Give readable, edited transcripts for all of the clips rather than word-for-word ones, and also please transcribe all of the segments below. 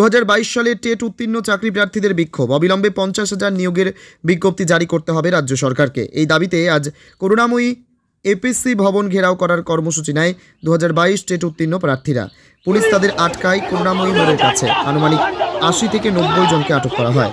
2022 সালে টেট উত্তীর্ণ চাকরি প্রার্থীদের বিক্ষোভ। অবিলম্বে 50,000 নিয়োগের বিজ্ঞপ্তি জারি করতে হবে রাজ্য সরকারকে। এই দাবিতে আজ করুণাময়ী এপিসি ভবন ঘেরাও করার কর্মসূচি নেয় 2022 টেট উত্তীর্ণ প্রার্থীরা। পুলিশ তাদের আটকায় করুণাময়ী মোড়ের কাছে। আনুমানিক 80 থেকে 90 জনকে আটক করা হয়।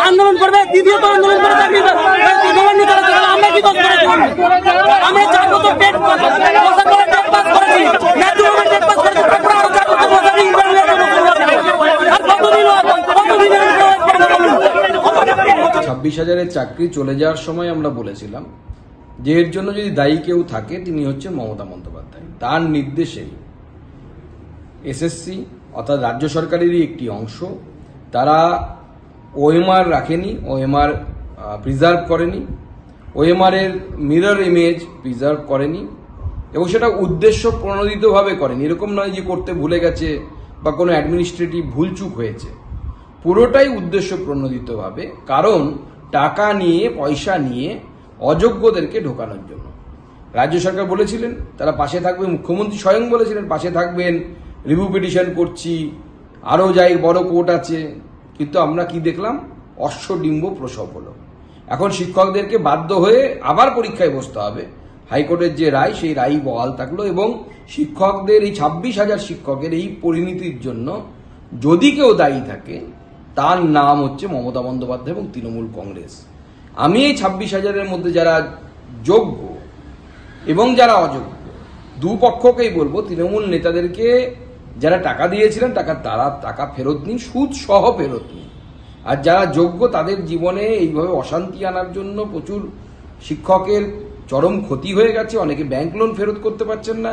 আন্দোলন করবে, দ্বিতীয়ত আন্দোলন করে আমরা কি দোষ করেছি? আমরা জাগ্রত পেট পাস করেছি, ন্যায্য পেট পাস করেছি, তারপরে আরো জাগ্রত 26,000-এর চাকরি চলে যাওয়ার সময় আমরা বলেছিলাম যে এর জন্য যদি দায়ী কেউ থাকে তিনি হচ্ছেন মমতা বন্দ্যোপাধ্যায়। তার নির্দেশে এসএসসি অর্থাৎ রাজ্য সরকারেরই একটি অংশ তারা ওএমআর রাখেনি, ওএমআর প্রিজার্ভ করেনি, ওএমআর এর মিরর ইমেজ প্রিজার্ভ করেনি এবং সেটা উদ্দেশ্য প্রণোদিতভাবে করেনি। এরকম নয় যে করতে ভুলে গেছে বা কোনো অ্যাডমিনিস্ট্রেটিভ ভুলচুক হয়েছে, পুরোটাই উদ্দেশ্য প্রণোদিতভাবে, কারণ টাকা নিয়ে পয়সা নিয়ে অযোগ্যদেরকে ঢোকানোর জন্য। রাজ্য সরকার বলেছিলেন তারা পাশে থাকবে, মুখ্যমন্ত্রী স্বয়ং বলেছিলেন পাশে থাকবেন, রিভিউ পিটিশন করছি, আরও যাই বড় কোর্ট আছে, কিন্তু আমরা কি দেখলাম? অশ্বডিম্ব প্রসব হলো। এখন শিক্ষকদেরকে বাধ্য হয়ে আবার পরীক্ষায় বসতে হবে। হাইকোর্টের যে রায় সেই রায় বহাল থাকলো এবং শিক্ষকদের এই 26,000 শিক্ষকের এই পরিণতির জন্য যদি কেউ দায়ী থাকে তার নাম হচ্ছে মমতা বন্দ্যোপাধ্যায় এবং তৃণমূল কংগ্রেস। আমি এই 26,000-এর মধ্যে যারা যোগ্য এবং যারা অযোগ্য দুপক্ষকেই বলবো, তৃণমূল নেতাদেরকে যারা টাকা দিয়েছিলেন তারা টাকা ফেরত নিন, সুদ সহ ফেরত নিন। আর যারা যোগ্য তাদের জীবনে এইভাবে অশান্তি আনার জন্য প্রচুর শিক্ষকের চরম ক্ষতি হয়ে গেছে। অনেকে ব্যাংক লোন ফেরত করতে পারছেন না।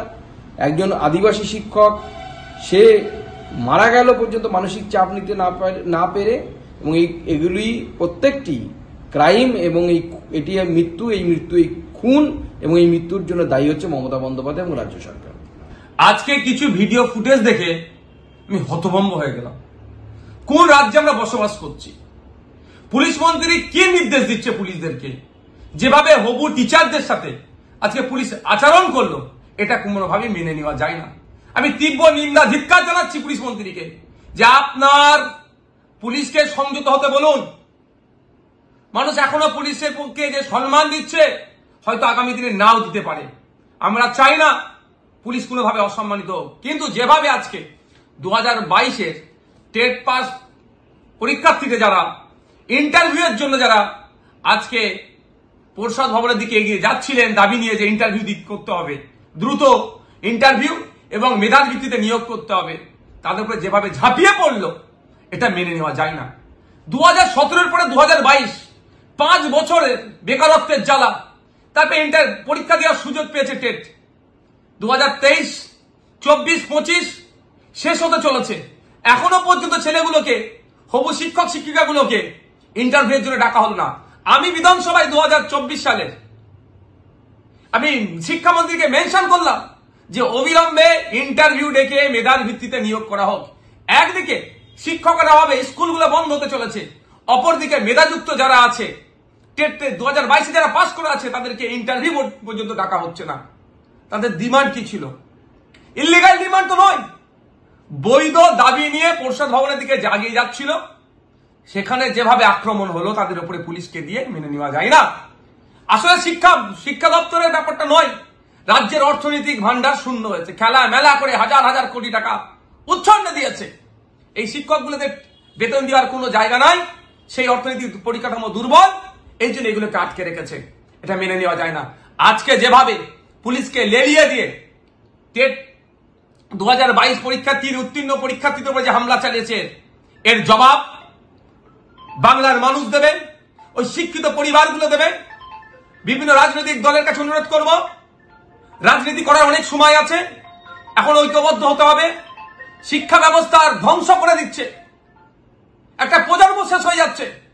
একজন আদিবাসী শিক্ষক সে মারা গেল পর্যন্ত মানসিক চাপ নিতে না পেরে, এবং এগুলি প্রত্যেকটি ক্রাইম এবং এটি মৃত্যু, এই খুন এবং এই মৃত্যুর জন্য দায়ী হচ্ছে মমতা বন্দ্যোপাধ্যায় এবং রাজ্য সরকার। আজকে কিছু ভিডিও ফুটেজ দেখে আমি হতভম্ব হয়ে গেলাম। কোন রাজ্যে আমরা বসবাস করছি? পুলিশ মন্ত্রী কি নির্দেশ দিচ্ছে পুলিশদেরকে? যেভাবে হবু টিচারদের সাথে আজকে পুলিশ আচরণ করলো, এটা কোনোভাবেই মেনে নেওয়া যায় না। আমি তীব্র নিন্দা ধিক্কার জানাচ্ছি পুলিশ মন্ত্রীকে যে আপনার পুলিশকে সংযত হতে বলুন। মানুষ এখনো পুলিশের পক্ষে যে সম্মান দিচ্ছে হয়তো আগামী দিনে নাও দিতে পারে। আমরা চাই না পুলিশ কোনোভাবে অসম্মানিত, কিন্তু যেভাবে আজকে 2022-এর টেট পাস পরীক্ষার্থীদের যারা ইন্টারভিউয়ের জন্য যারা আজকে পরিষদ ভবনের দিকে এগিয়ে যাচ্ছিলেন দাবি নিয়ে যে ইন্টারভিউ করতে হবে, দ্রুত ইন্টারভিউ এবং মেধার ভিত্তিতে নিয়োগ করতে হবে, তাদের উপরে যেভাবে ঝাঁপিয়ে পড়লো এটা মেনে নেওয়া যায় না। 2017-এর পরে 2022 5 বছরের বেকারত্বের জ্বালা, তারপরে পরীক্ষা দেওয়ার সুযোগ পেয়েছে টেট। 2023, 24, 25 শেষ হতে চলেছে, এখনো পর্যন্ত ছেলেগুলোকে, হবু শিক্ষক শিক্ষিকাগুলোকে ইন্টারভিউর জন্য ডাকা হলো না। আমি বিধানসভায় 2024 সালের আমি শিক্ষামন্ত্রীকে মেনশন করলাম যে অবিলম্বে ইন্টারভিউ ডেকে মেধার ভিত্তিতে নিয়োগ করা হোক। একদিকে শিক্ষকরা হবে, স্কুলগুলো বন্ধ হতে চলেছে, অপরদিকে মেধাযুক্ত যারা আছে টেট 2022-এ যারা পাস করে আছে তাদেরকে ইন্টারভিউ পর্যন্ত ডাকা হচ্ছে না। তাদের ডিমান্ড কি ছিল? ইলিগাল ডিমান্ড তো নয়, বৈধ দাবি নিয়ে পরিষদ ভবনের দিকে এগিয়ে যাচ্ছিল। সেখানে যেভাবে আক্রমণ হলো তাদের উপরে পুলিশকে দিয়ে মেনে নেওয়া যায় না। আসলে শিক্ষা দপ্তরের ব্যাপারটা নয়, রাজ্যের অর্থনৈতিক ভান্ডার শূন্য হয়েছে, খেলা মেলা করে হাজার হাজার কোটি টাকা উচ্ছন্নে দিয়েছে। এই শিক্ষকগুলোদের বেতন দেওয়ার কোনো জায়গা নাই, সেই অর্থনৈতিক পরিকাঠামো দুর্বল, এই জন্য এগুলোকে আটকে রেখেছে। এটা মেনে নেওয়া যায় না। আজকে যেভাবে পুলিশকে লেলিয়ে দিয়ে টেট 2022 পরীক্ষার্থীর উত্তীর্ণ পরীক্ষার্থীদের উপরে যে হামলা চালিয়েছে, এর জবাব বাংলার মানুষ দেবে, ওই শিক্ষিত পরিবারগুলো দেবে। বিভিন্ন রাজনৈতিক দলের কাছে অনুরোধ করব, রাজনীতি করার অনেক সময় আছে, এখন ঐক্যবদ্ধ হতে হবে। শিক্ষা ব্যবস্থার ধ্বংস করে দিচ্ছে, একটা প্রজন্ম শেষ হয়ে যাচ্ছে।